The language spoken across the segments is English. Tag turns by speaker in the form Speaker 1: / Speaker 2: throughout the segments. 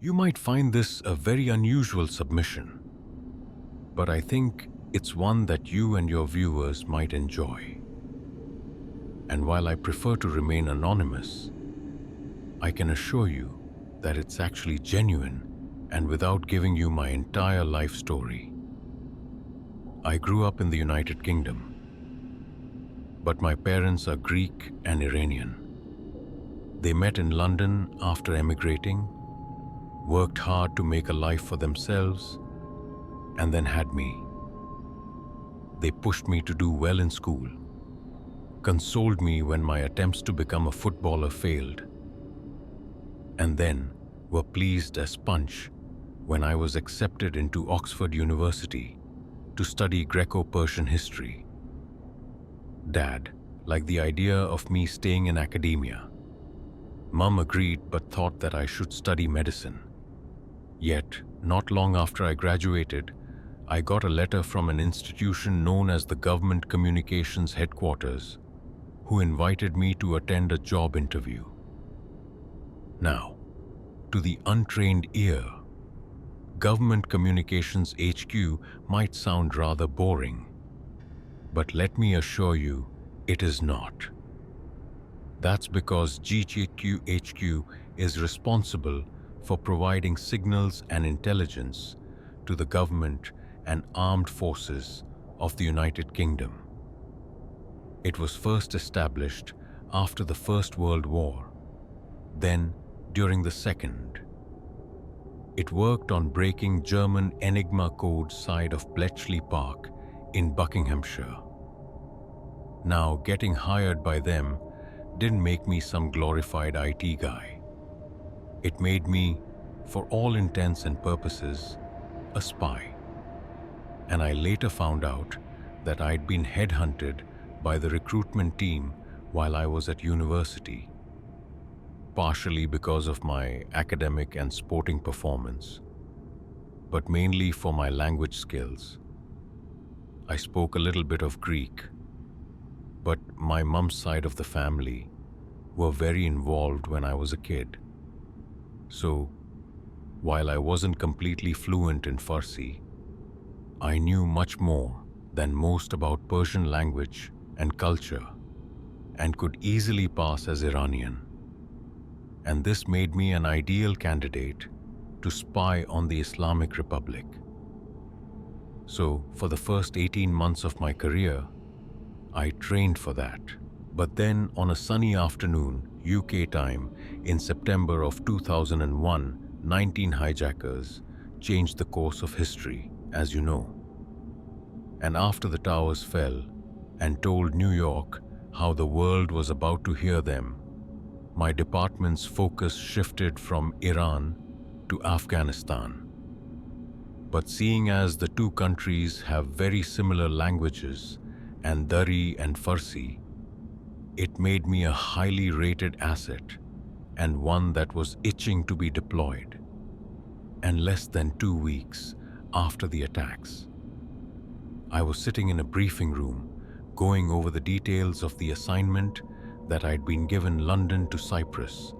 Speaker 1: You might find this a very unusual submission, but I think it's one that you and your viewers might enjoy. And while I prefer to remain anonymous, I can assure you that it's actually genuine and without giving you my entire life story. I grew up in the United Kingdom, but my parents are Greek and Iranian. They met in London after emigrating, worked hard to make a life for themselves, and then had me. They pushed me to do well in school, consoled me when my attempts to become a footballer failed, and then were pleased as punch when I was accepted into Oxford University to study Greco-Persian history. Dad liked the idea of me staying in academia. Mum agreed but thought that I should study medicine. Yet, not long after I graduated, I got a letter from an institution known as the Government Communications Headquarters, who invited me to attend a job interview. Now, to the untrained ear, Government Communications HQ might sound rather boring, but let me assure you, it is not. That's because GCQ HQ is responsible for providing signals and intelligence to the government and armed forces of the United Kingdom. It was first established after the First World War, then during the Second. It worked on breaking German Enigma code side of Bletchley Park in Buckinghamshire. Now, getting hired by them didn't make me some glorified IT guy. It made me, for all intents and purposes, a spy. And I later found out that I'd been headhunted by the recruitment team while I was at university, partially because of my academic and sporting performance, but mainly for my language skills. I spoke a little bit of Greek, but my mum's side of the family were very involved when I was a kid. So, while I wasn't completely fluent in Farsi, I knew much more than most about Persian language and culture, and could easily pass as Iranian. And this made me an ideal candidate to spy on the Islamic Republic. So, for the first 18 months of my career, I trained for that. But then, on a sunny afternoon, UK time, in September of 2001, 19 hijackers changed the course of history, as you know. And after the towers fell and told New York how the world was about to hear them, my department's focus shifted from Iran to Afghanistan. But seeing as the two countries have very similar languages, and Dari and Farsi, it made me a highly rated asset and one that was itching to be deployed. And less than 2 weeks after the attacks, I was sitting in a briefing room going over the details of the assignment that I'd been given: London to Cyprus,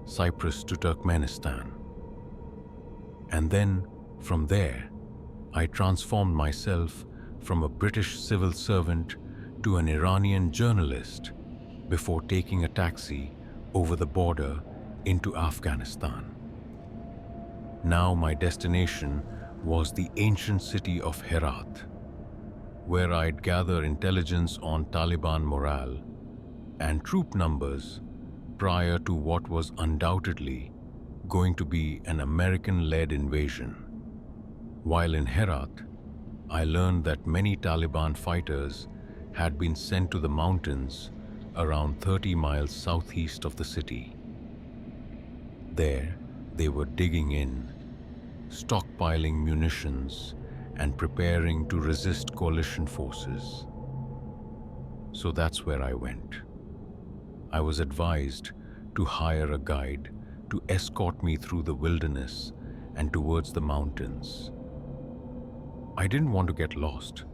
Speaker 1: Cyprus to Turkmenistan. And then, from there, I transformed myself from a British civil servant to an Iranian journalist before taking a taxi over the border into Afghanistan. Now my destination was the ancient city of Herat, where I'd gather intelligence on Taliban morale and troop numbers prior to what was undoubtedly going to be an American-led invasion. While in Herat, I learned that many Taliban fighters had been sent to the mountains around 30 miles southeast of the city. There, they were digging in, stockpiling munitions, and preparing to resist coalition forces. So that's where I went. I was advised to hire a guide to escort me through the wilderness and towards the mountains. I didn't want to get lost,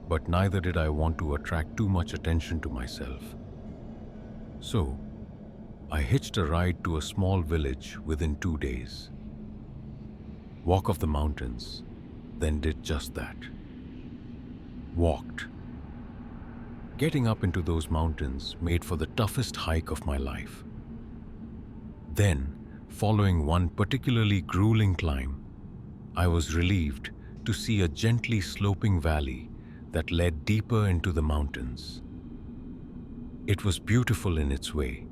Speaker 1: but neither did I want to attract too much attention to myself. So, I hitched a ride to a small village within 2 days. walk of the mountains, then did just that. Walked. Getting up into those mountains made for the toughest hike of my life. Then, following one particularly grueling climb, I was relieved to see a gently sloping valley that led deeper into the mountains. It was beautiful in its way,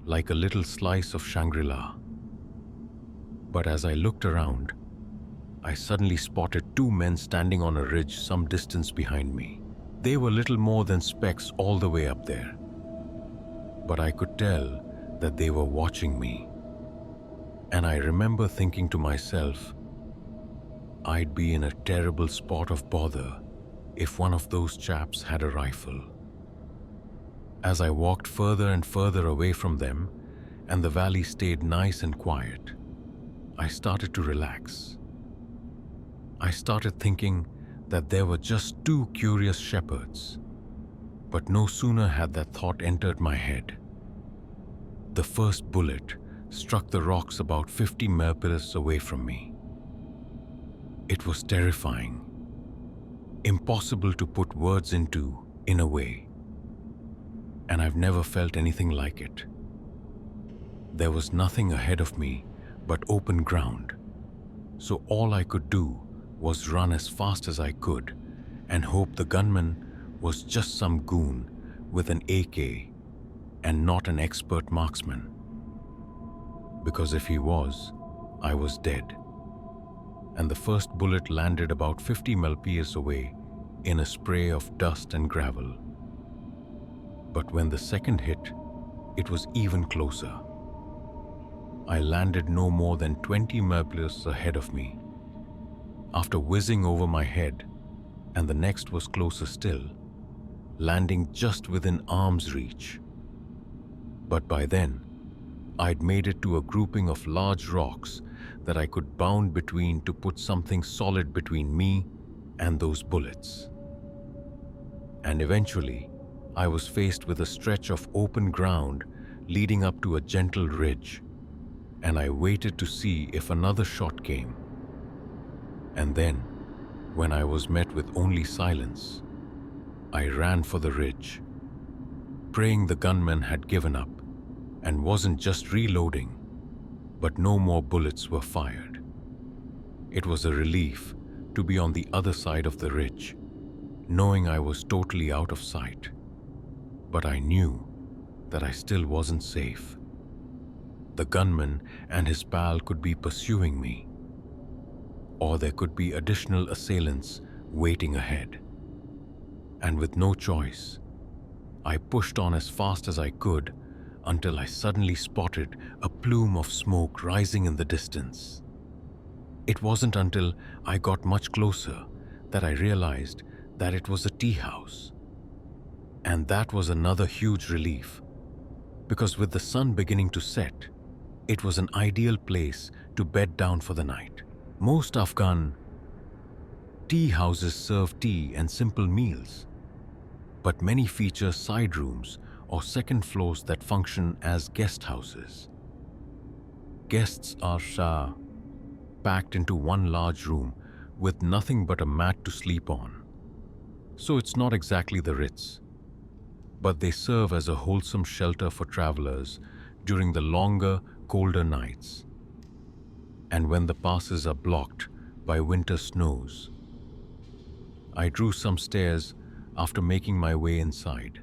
Speaker 1: like a little slice of Shangri-La. But as I looked around, I suddenly spotted two men standing on a ridge some distance behind me. They were little more than specks all the way up there, but I could tell that they were watching me. And I remember thinking to myself, I'd be in a terrible spot of bother if one of those chaps had a rifle. As I walked further and further away from them, and the valley stayed nice and quiet, I started to relax. I started thinking that there were just two curious shepherds. But no sooner had that thought entered my head. The first bullet struck the rocks about 50 miles away from me. It was terrifying, impossible to put words into in a way, and I've never felt anything like it. There was nothing ahead of me but open ground, so all I could do was run as fast as I could and hope the gunman was just some goon with an AK and not an expert marksman. Because if he was, I was dead. And the first bullet landed about 50 miles away in a spray of dust and gravel. But when the second hit, it was even closer. I landed no more than 20 miles ahead of me. After whizzing over my head, and the next was closer still, landing just within arm's reach. But by then, I'd made it to a grouping of large rocks that I could bound between to put something solid between me and those bullets. And eventually, I was faced with a stretch of open ground leading up to a gentle ridge, and I waited to see if another shot came. And then, when I was met with only silence, I ran for the ridge, praying the gunman had given up and wasn't just reloading, but no more bullets were fired. It was a relief to be on the other side of the ridge, knowing I was totally out of sight. But I knew that I still wasn't safe. The gunman and his pal could be pursuing me, or there could be additional assailants waiting ahead. And with no choice, I pushed on as fast as I could until I suddenly spotted a plume of smoke rising in the distance. It wasn't until I got much closer that I realized that it was a tea house. And that was another huge relief, because with the sun beginning to set, it was an ideal place to bed down for the night. Most Afghan tea houses serve tea and simple meals, but many feature side rooms or second floors that function as guest houses. Guests are packed into one large room with nothing but a mat to sleep on. So it's not exactly the Ritz, but they serve as a wholesome shelter for travelers during the longer, colder nights, and when the passes are blocked by winter snows. I drew some stairs after making my way inside,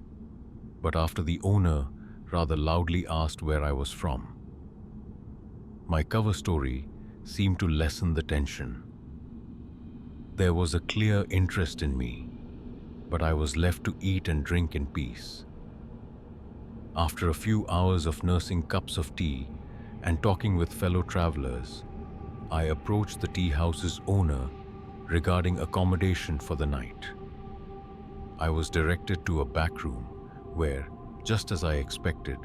Speaker 1: but after the owner rather loudly asked where I was from. My cover story seemed to lessen the tension. There was a clear interest in me, but I was left to eat and drink in peace. After a few hours of nursing cups of tea and talking with fellow travelers, I approached the tea house's owner regarding accommodation for the night. I was directed to a back room where, just as I expected,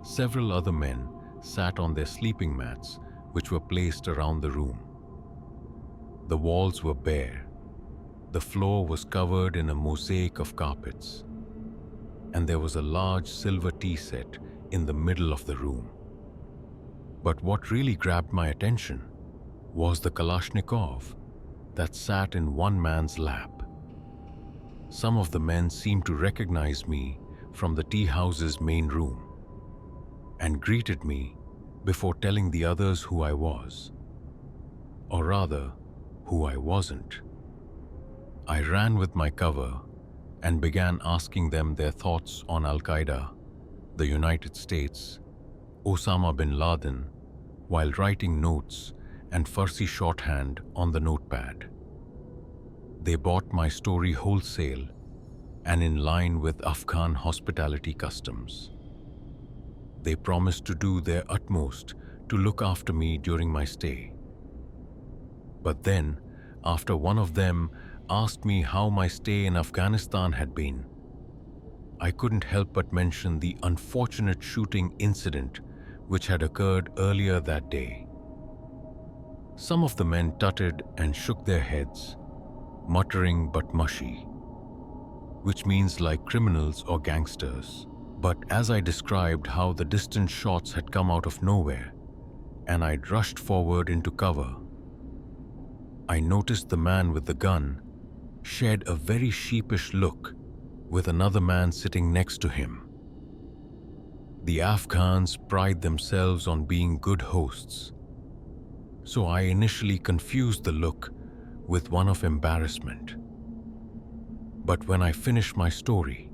Speaker 1: several other men sat on their sleeping mats which were placed around the room. The walls were bare, the floor was covered in a mosaic of carpets, and there was a large silver tea set in the middle of the room. But what really grabbed my attention was the Kalashnikov that sat in one man's lap. Some of the men seemed to recognize me from the tea house's main room and greeted me before telling the others who I was, or rather, who I wasn't. I ran with my cover and began asking them their thoughts on Al-Qaeda, the United States, Osama bin Laden, while writing notes and Farsi shorthand on the notepad. They bought my story wholesale and in line with Afghan hospitality customs. They promised to do their utmost to look after me during my stay. But then, after one of them asked me how my stay in Afghanistan had been, I couldn't help but mention the unfortunate shooting incident which had occurred earlier that day. Some of the men tutted and shook their heads, muttering but mushy, which means like criminals or gangsters. But as I described how the distant shots had come out of nowhere and I'd rushed forward into cover, I noticed the man with the gun shared a very sheepish look with another man sitting next to him. The Afghans pride themselves on being good hosts, so I initially confused the look with one of embarrassment. But when I finished my story,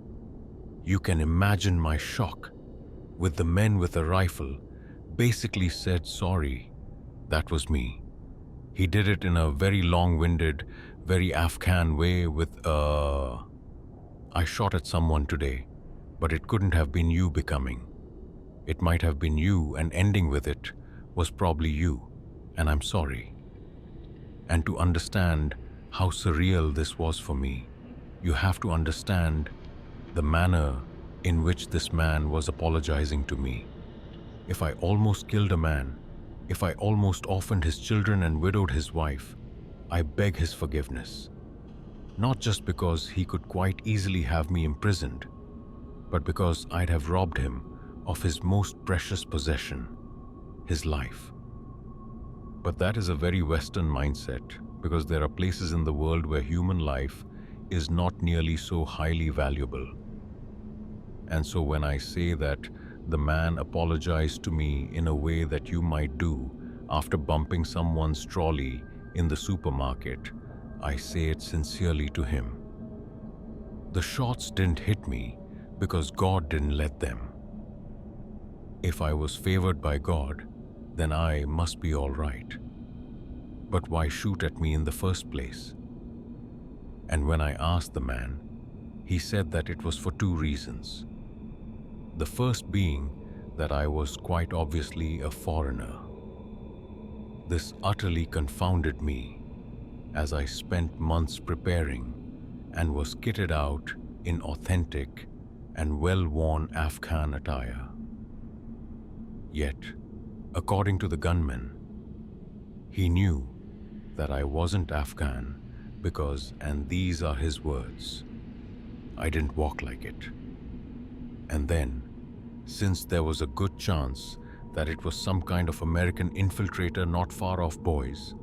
Speaker 1: you can imagine my shock with the men with a rifle basically said, "Sorry, that was me." He did it in a very long-winded, very Afghan way with I shot at someone today, but it couldn't have been you becoming. It might have been you, and ending with it was probably you, and I'm sorry. And to understand how surreal this was for me, you have to understand the manner in which this man was apologizing to me. If I almost killed a man, if I almost orphaned his children and widowed his wife, I beg his forgiveness. Not just because he could quite easily have me imprisoned, but because I'd have robbed him of his most precious possession, his life. But that is a very Western mindset, because there are places in the world where human life is not nearly so highly valuable. And so when I say that the man apologized to me in a way that you might do after bumping someone's trolley in the supermarket, I say it sincerely to him. The shots didn't hit me because God didn't let them. If I was favored by God, then I must be all right. But why shoot at me in the first place? And when I asked the man, he said that it was for two reasons. The first being that I was quite obviously a foreigner. This utterly confounded me, as I spent months preparing and was kitted out in authentic and well-worn Afghan attire. Yet, according to the gunman, he knew that I wasn't Afghan because, and these are his words, I didn't walk like it. And then, since there was a good chance that it was some kind of American infiltrator not far off boys,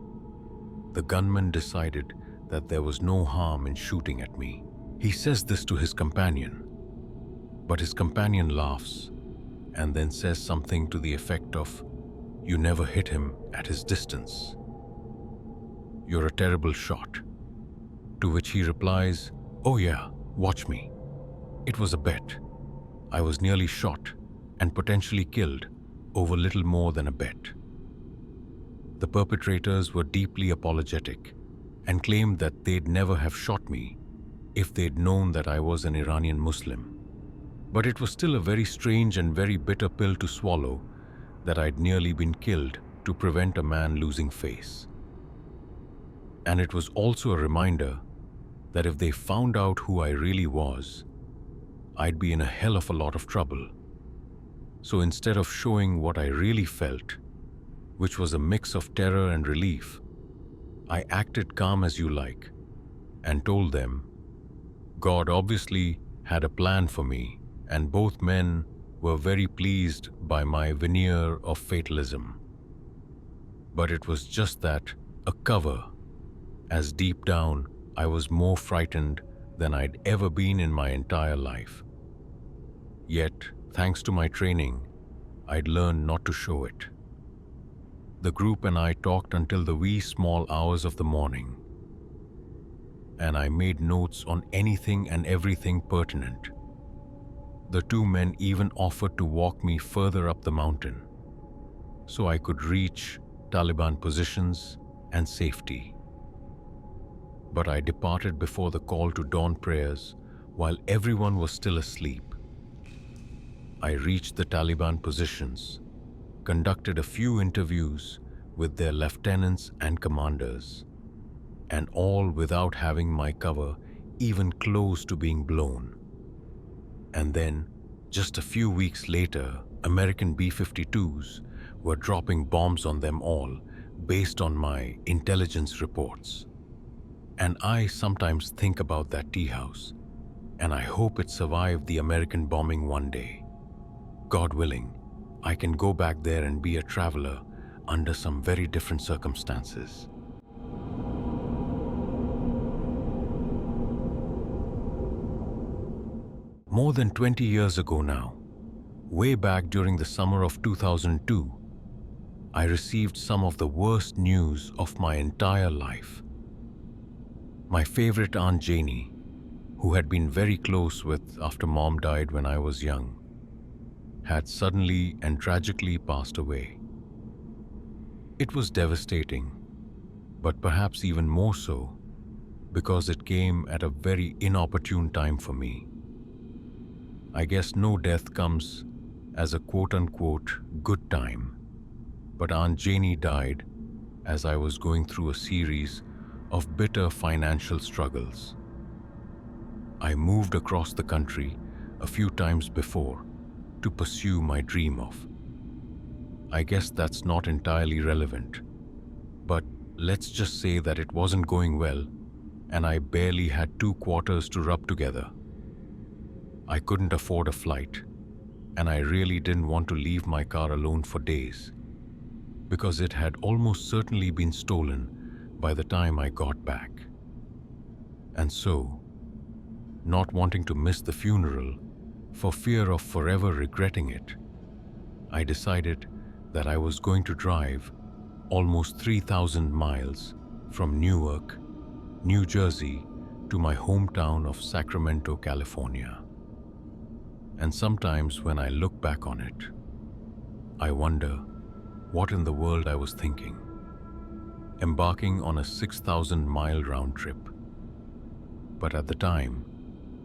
Speaker 1: the gunman decided that there was no harm in shooting at me. He says this to his companion, but his companion laughs and then says something to the effect of, "You never hit him at his distance. You're a terrible shot." To which he replies, "Oh yeah, watch me. It was a bet. I was nearly shot and potentially killed over little more than a bet." The perpetrators were deeply apologetic and claimed that they'd never have shot me if they'd known that I was an Iranian Muslim. But it was still a very strange and very bitter pill to swallow that I'd nearly been killed to prevent a man losing face. And it was also a reminder that if they found out who I really was, I'd be in a hell of a lot of trouble. So instead of showing what I really felt, which was a mix of terror and relief, I acted calm as you like and told them God obviously had a plan for me, and both men were very pleased by my veneer of fatalism. But it was just that, a cover, as deep down I was more frightened than I'd ever been in my entire life. Yet, thanks to my training, I'd learned not to show it. The group and I talked until the wee small hours of the morning, and I made notes on anything and everything pertinent. The two men even offered to walk me further up the mountain, so I could reach Taliban positions and safety. But I departed before the call to dawn prayers while everyone was still asleep. I reached the Taliban positions, conducted a few interviews with their lieutenants and commanders, and all without having my cover even close to being blown. And then, just a few weeks later, American B-52s were dropping bombs on them all based on my intelligence reports. And I sometimes think about that tea house, and I hope it survived the American bombing one day. God willing, I can go back there and be a traveler under some very different circumstances. More than 20 years ago now, way back during the summer of 2002, I received some of the worst news of my entire life. My favorite Aunt Janie, who had been very close with after Mom died when I was young, had suddenly and tragically passed away. It was devastating, but perhaps even more so because it came at a very inopportune time for me. I guess no death comes as a quote-unquote good time, but Aunt Janie died as I was going through a series of bitter financial struggles. I moved across the country a few times before to pursue my dream of. I guess that's not entirely relevant, but let's just say that it wasn't going well and I barely had 2 quarters to rub together. I couldn't afford a flight, and I really didn't want to leave my car alone for days because it had almost certainly been stolen by the time I got back. And so, not wanting to miss the funeral for fear of forever regretting it, I decided that I was going to drive almost 3,000 miles from Newark, New Jersey to my hometown of Sacramento, California. And sometimes when I look back on it, I wonder what in the world I was thinking, embarking on a 6,000-mile round trip. But at the time,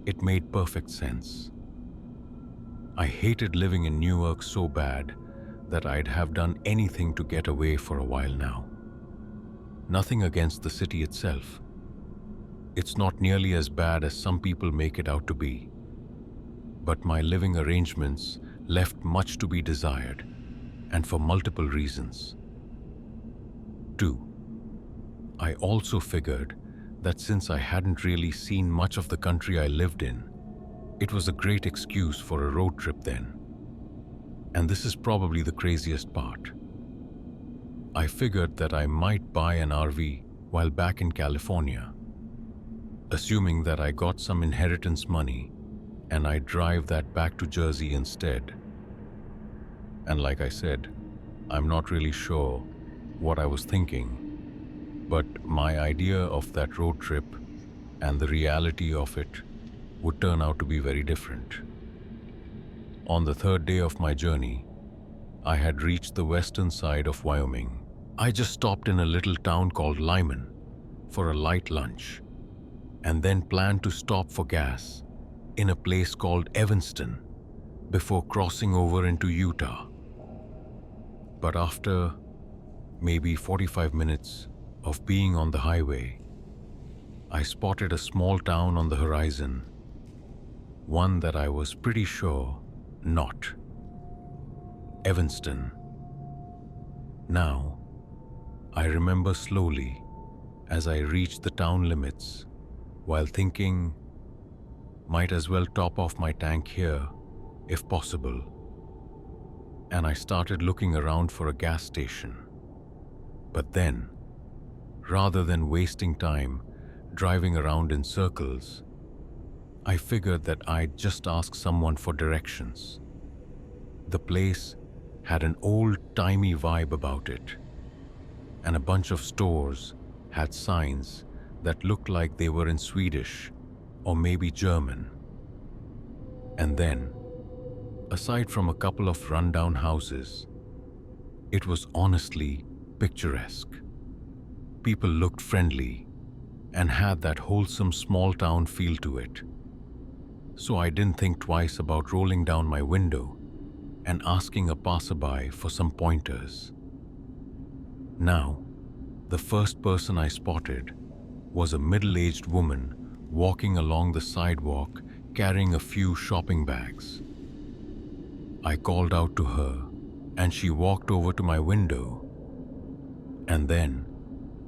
Speaker 1: it made perfect sense. I hated living in Newark so bad that I'd have done anything to get away for a while now. Nothing against the city itself. It's not nearly as bad as some people make it out to be. But my living arrangements left much to be desired, and for multiple reasons. 2. I also figured that since I hadn't really seen much of the country I lived in, it was a great excuse for a road trip then. And this is probably the craziest part. I figured that I might buy an RV while back in California, assuming that I got some inheritance money and I'd drive that back to Jersey instead. And like I said, I'm not really sure what I was thinking, but my idea of that road trip and the reality of it would turn out to be very different. On the 3rd day of my journey, I had reached the western side of Wyoming. I just stopped in a little town called Lyman for a light lunch, and then planned to stop for gas in a place called Evanston before crossing over into Utah. But after maybe 45 minutes of being on the highway, I spotted a small town on the horizon, one that I was pretty sure not. Evanston. Now, I remember slowly as I reached the town limits while thinking, might as well top off my tank here if possible. And I started looking around for a gas station. But then, rather than wasting time driving around in circles, I figured that I'd just ask someone for directions. The place had an old-timey vibe about it, and a bunch of stores had signs that looked like they were in Swedish or maybe German. And then, aside from a couple of rundown houses, it was honestly picturesque. People looked friendly and had that wholesome small town feel to it. So I didn't think twice about rolling down my window and asking a passerby for some pointers. Now, the first person I spotted was a middle-aged woman walking along the sidewalk carrying a few shopping bags. I called out to her and she walked over to my window. And then,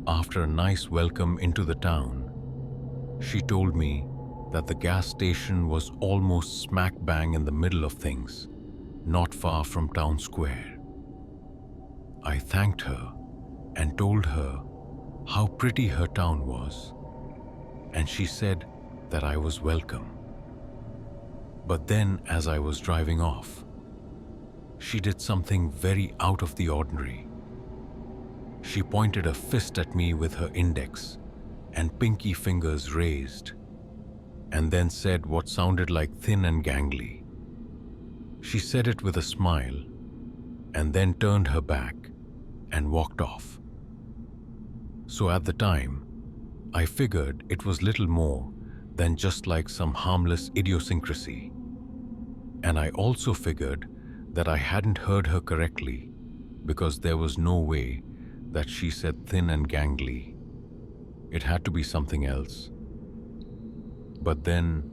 Speaker 1: after a nice welcome into the town, she told me that the gas station was almost smack bang in the middle of things, not far from town square. I thanked her and told her how pretty her town was, and she said that I was welcome. But then, as I was driving off, she did something very out of the ordinary. She pointed a fist at me with her index and pinky fingers raised, and then said what sounded like thin and gangly. She said it with a smile, and then turned her back and walked off. So at the time, I figured it was little more than just like some harmless idiosyncrasy. And I also figured that I hadn't heard her correctly, because there was no way that she said thin and gangly. It had to be something else. But then,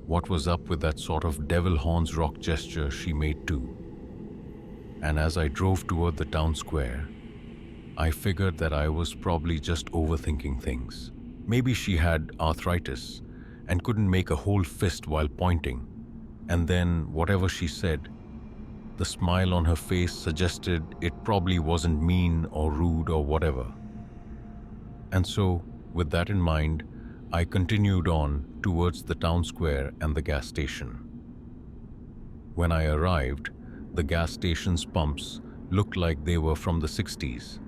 Speaker 1: what was up with that sort of devil horns rock gesture she made too? And as I drove toward the town square, I figured that I was probably just overthinking things. Maybe she had arthritis and couldn't make a whole fist while pointing, and then whatever she said, the smile on her face suggested it probably wasn't mean or rude or whatever. And so, with that in mind, I continued on towards the town square and the gas station. When I arrived, the gas station's pumps looked like they were from the 60s,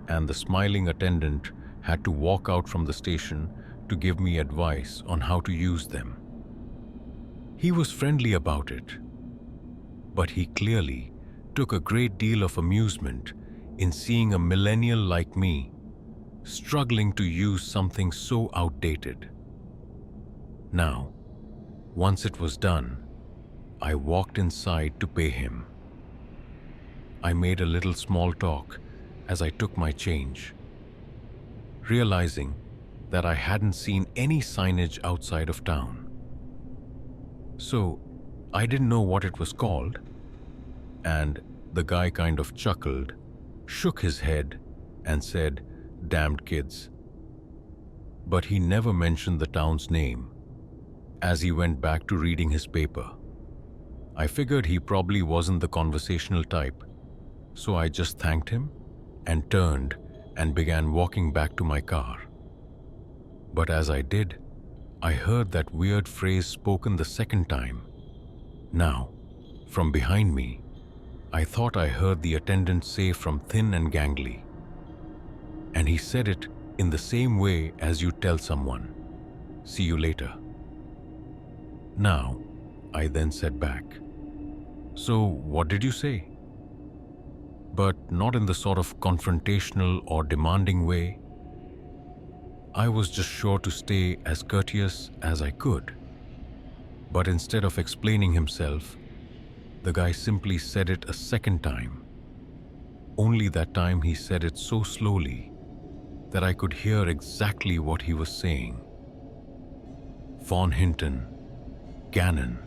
Speaker 1: and the smiling attendant had to walk out from the station to give me advice on how to use them. He was friendly about it, but he clearly took a great deal of amusement in seeing a millennial like me struggling to use something so outdated. Now, once it was done, I walked inside to pay him. I made a little small talk as I took my change, realizing that I hadn't seen any signage outside of town. So, I didn't know what it was called, and the guy kind of chuckled, shook his head, and said, "Damned kids." But he never mentioned the town's name, as he went back to reading his paper. I figured he probably wasn't the conversational type, so I just thanked him and turned and began walking back to my car. But as I did, I heard that weird phrase spoken the second time. Now, from behind me, I thought I heard the attendant say from thin and gangly. And he said it in the same way as you tell someone, "See you later." Now, I then said back, "So what did you say?" But not in the sort of confrontational or demanding way. I was just sure to stay as courteous as I could. But instead of explaining himself, the guy simply said it a second time. Only that time he said it so slowly that I could hear exactly what he was saying. Von Hinton, Gannon.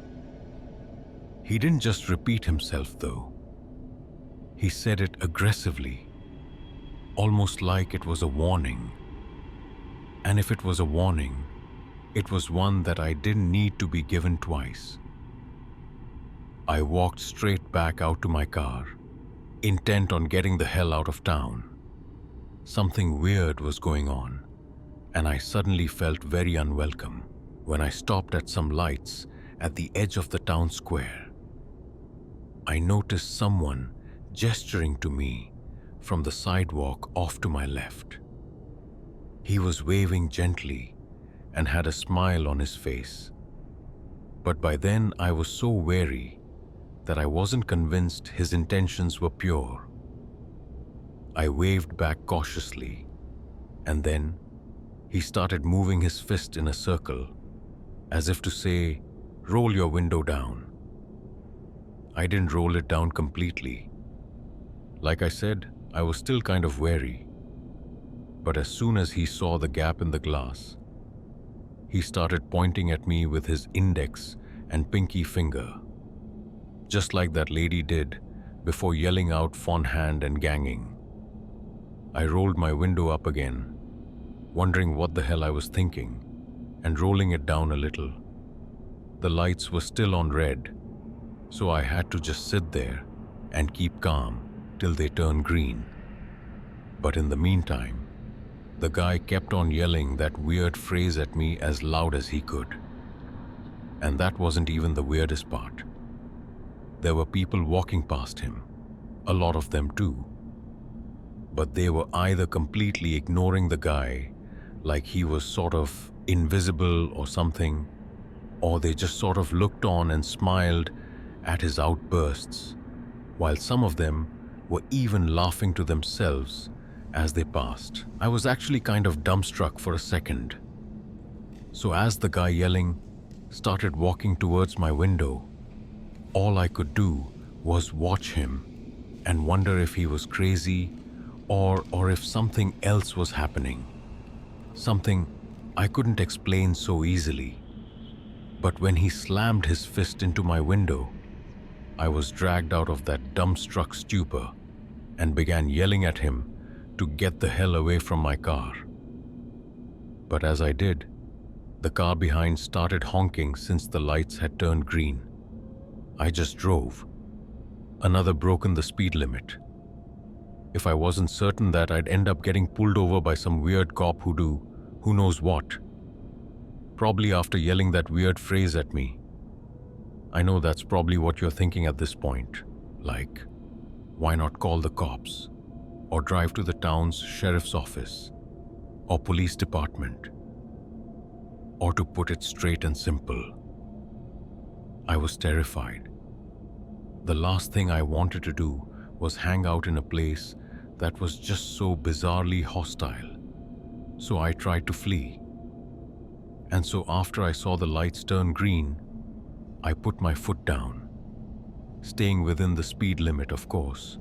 Speaker 1: He didn't just repeat himself though. He said it aggressively, almost like it was a warning. And if it was a warning, it was one that I didn't need to be given twice. I walked straight back out to my car, intent on getting the hell out of town. Something weird was going on, and I suddenly felt very unwelcome when I stopped at some lights at the edge of the town square. I noticed someone gesturing to me from the sidewalk off to my left. He was waving gently and had a smile on his face. But by then I was so wary that I wasn't convinced his intentions were pure. I waved back cautiously, and then he started moving his fist in a circle, as if to say, "Roll your window down." I didn't roll it down completely. Like I said, I was still kind of wary. But as soon as he saw the gap in the glass, he started pointing at me with his index and pinky finger, just like that lady did before yelling out "fond hand" and ganging. I rolled my window up again, wondering what the hell I was thinking, and rolling it down a little. The lights were still on red, so I had to just sit there and keep calm till they turned green. But in the meantime, the guy kept on yelling that weird phrase at me as loud as he could. And that wasn't even the weirdest part. There were people walking past him, a lot of them too. But they were either completely ignoring the guy, like he was sort of invisible or something, or they just sort of looked on and smiled at his outbursts, while some of them were even laughing to themselves as they passed. I was actually kind of dumbstruck for a second. So as the guy yelling started walking towards my window, all I could do was watch him and wonder if he was crazy or if something else was happening. Something I couldn't explain so easily. But when he slammed his fist into my window, I was dragged out of that dumbstruck stupor and began yelling at him to get the hell away from my car. But as I did, the car behind started honking since the lights had turned green. I just drove. Another broken the speed limit. If I wasn't certain that I'd end up getting pulled over by some weird cop who'd do who knows what. Probably after yelling that weird phrase at me. I know that's probably what you're thinking at this point. Like, why not call the cops? Or drive to the town's sheriff's office? Or police department? Or to put it straight and simple, I was terrified. The last thing I wanted to do was hang out in a place that was just so bizarrely hostile. So I tried to flee. And so after I saw the lights turn green, I put my foot down, staying within the speed limit, of course,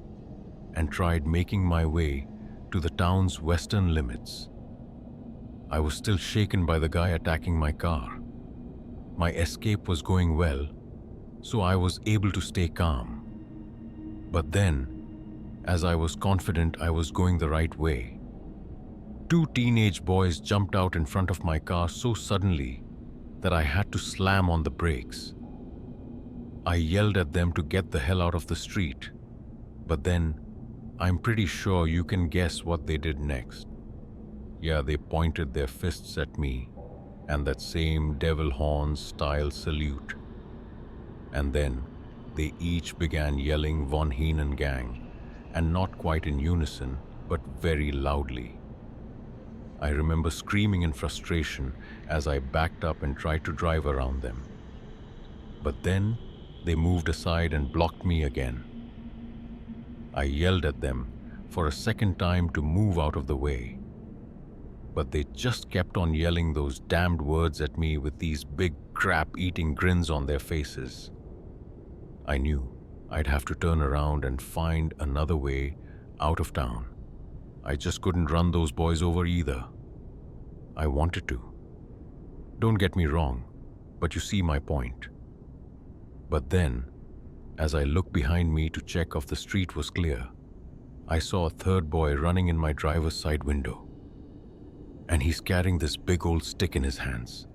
Speaker 1: and tried making my way to the town's western limits. I was still shaken by the guy attacking my car. My escape was going well, so I was able to stay calm. But then, as I was confident I was going the right way, two teenage boys jumped out in front of my car so suddenly that I had to slam on the brakes. I yelled at them to get the hell out of the street, but then I'm pretty sure you can guess what they did next. Yeah, they pointed their fists at me and that same devil horns style salute. And then they each began yelling Von Heenan gang, and not quite in unison, but very loudly. I remember screaming in frustration as I backed up and tried to drive around them. But then they moved aside and blocked me again. I yelled at them for a second time to move out of the way. But they just kept on yelling those damned words at me with these big crap-eating grins on their faces. I knew I'd have to turn around and find another way out of town. I just couldn't run those boys over either. I wanted to. Don't get me wrong, but you see my point. But then, as I looked behind me to check if the street was clear, I saw a third boy running in my driver's side window. And he's carrying this big old stick in his hands.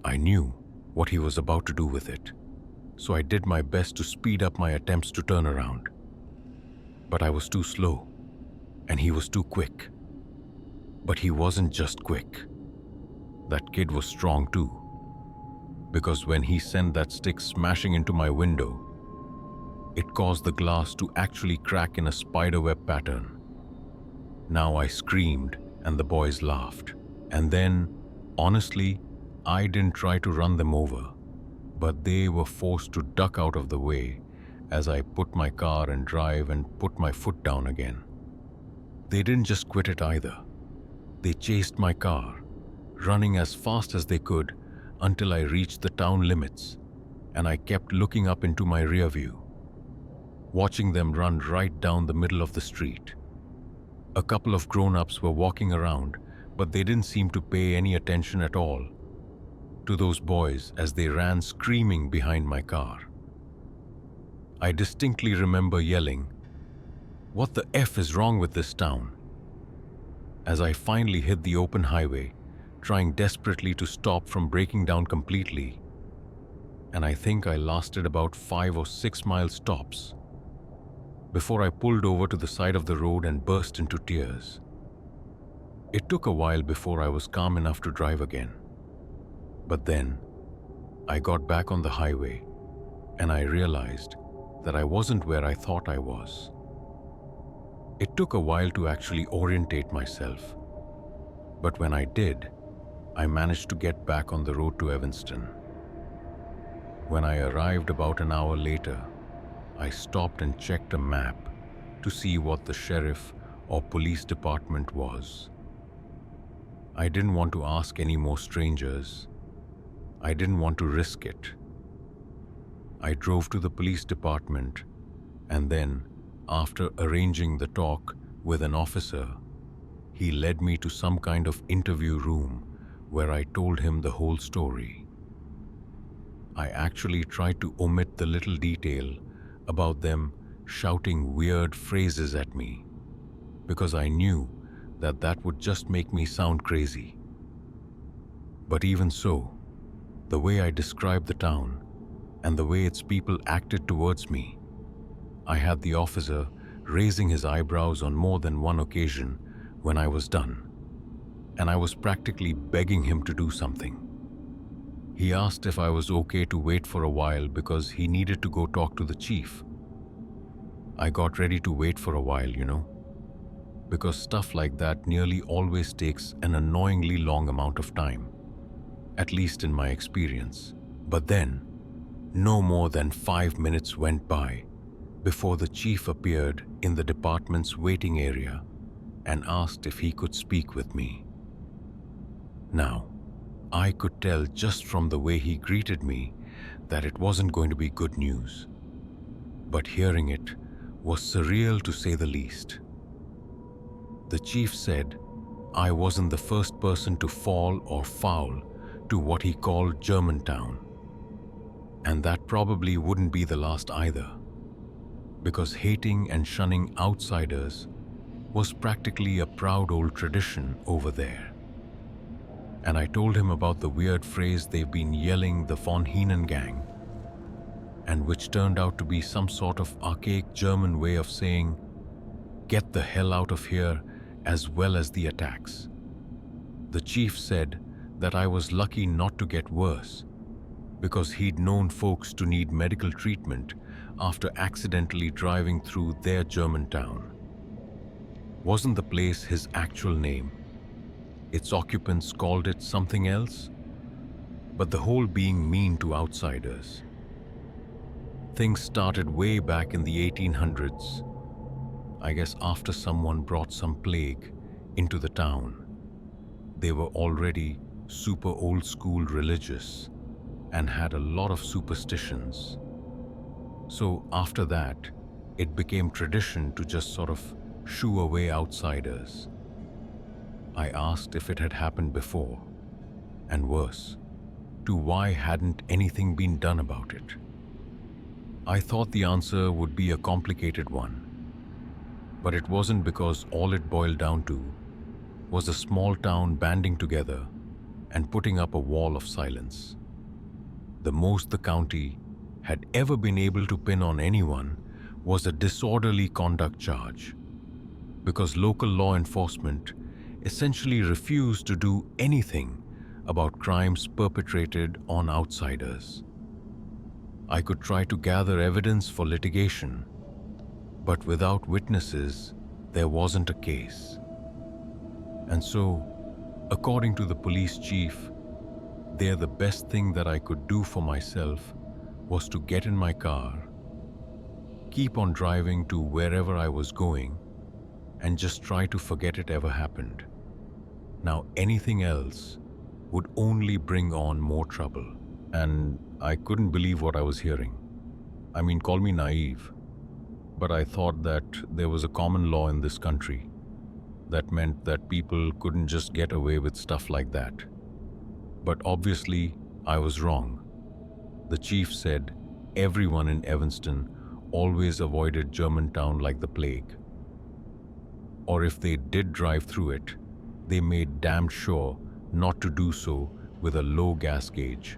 Speaker 1: I knew what he was about to do with it, so I did my best to speed up my attempts to turn around. But I was too slow. and he was too quick. But he wasn't just quick. That kid was strong too, because when he sent that stick smashing into my window, it caused the glass to actually crack in a spiderweb pattern. Now I screamed and the boys laughed. And then, honestly, I didn't try to run them over, but they were forced to duck out of the way as I put my car in drive and put my foot down again. They didn't just quit it either. They chased my car, running as fast as they could until I reached the town limits, and I kept looking up into my rear view, watching them run right down the middle of the street. A couple of grown-ups were walking around, but they didn't seem to pay any attention at all to those boys as they ran screaming behind my car. I distinctly remember yelling, "What the F is wrong with this town?" as I finally hit the open highway, trying desperately to stop from breaking down completely. And I think I lasted about 5 or 6 mile stops before I pulled over to the side of the road and burst into tears. It took a while before I was calm enough to drive again. But then, I got back on the highway and I realized that I wasn't where I thought I was. It took a while to actually orientate myself, but when I did, I managed to get back on the road to Evanston. When I arrived about an hour later, I stopped and checked a map to see what the sheriff or police department was. I didn't want to ask any more strangers. I didn't want to risk it. I drove to the police department, and then, after arranging the talk with an officer, he led me to some kind of interview room where I told him the whole story. I actually tried to omit the little detail about them shouting weird phrases at me, because I knew that that would just make me sound crazy. But even so, the way I described the town and the way its people acted towards me, I had the officer raising his eyebrows on more than one occasion when I was done, and I was practically begging him to do something. He asked if I was okay to wait for a while because he needed to go talk to the chief. I got ready to wait for a while, because stuff like that nearly always takes an annoyingly long amount of time, at least in my experience. But then, no more than 5 minutes went by before the chief appeared in the department's waiting area and asked if he could speak with me. Now, I could tell just from the way he greeted me that it wasn't going to be good news. But hearing it was surreal to say the least. The chief said I wasn't the first person to fall or foul to what he called Germantown. And that probably wouldn't be the last either, because hating and shunning outsiders was practically a proud old tradition over there. And I told him about the weird phrase they've been yelling, the von Henen gang, and which turned out to be some sort of archaic German way of saying, "Get the hell out of here," as well as the attacks. The chief said that I was lucky not to get worse, because he'd known folks to need medical treatment after accidentally driving through their Germantown. Wasn't the place his actual name? Its occupants called it something else, but the whole being mean to outsiders. Things started way back in the 1800s, I guess after someone brought some plague into the town. They were already super old school religious and had a lot of superstitions. So after that, it became tradition to just sort of shoo away outsiders. I asked if it had happened before, and worse, to why hadn't anything been done about it. I thought the answer would be a complicated one, but it wasn't, because all it boiled down to was a small town banding together and putting up a wall of silence. The most the county had ever been able to pin on anyone was a disorderly conduct charge. because local law enforcement essentially refused to do anything about crimes perpetrated on outsiders. I could try to gather evidence for litigation, but without witnesses, there wasn't a case. And so, according to the police chief, the best thing that I could do for myself was to get in my car, keep on driving to wherever I was going, and just try to forget it ever happened. Now, anything else would only bring on more trouble. And I couldn't believe what I was hearing. I mean, call me naive, but I thought that there was a common law in this country that meant that people couldn't just get away with stuff like that. But obviously, I was wrong. The chief said everyone in Evanston always avoided Germantown like the plague. Or if they did drive through it, they made damn sure not to do so with a low gas gauge,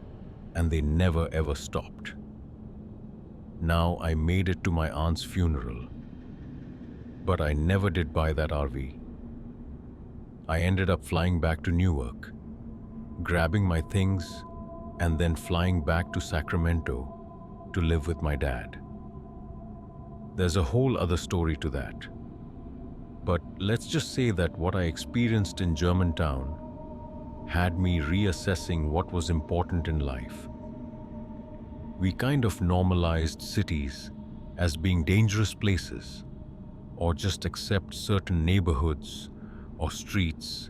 Speaker 1: and they never ever stopped. Now I made it to my aunt's funeral, but I never did buy that RV. I ended up flying back to Newark, grabbing my things, and then flying back to Sacramento to live with my dad. There's a whole other story to that. But let's just say that what I experienced in Germantown had me reassessing what was important in life. We kind of normalized cities as being dangerous places, or just accept certain neighborhoods or streets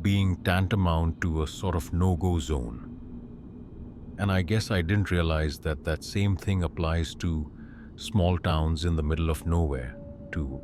Speaker 1: being tantamount to a sort of no-go zone. And I guess I didn't realize that that same thing applies to small towns in the middle of nowhere, too.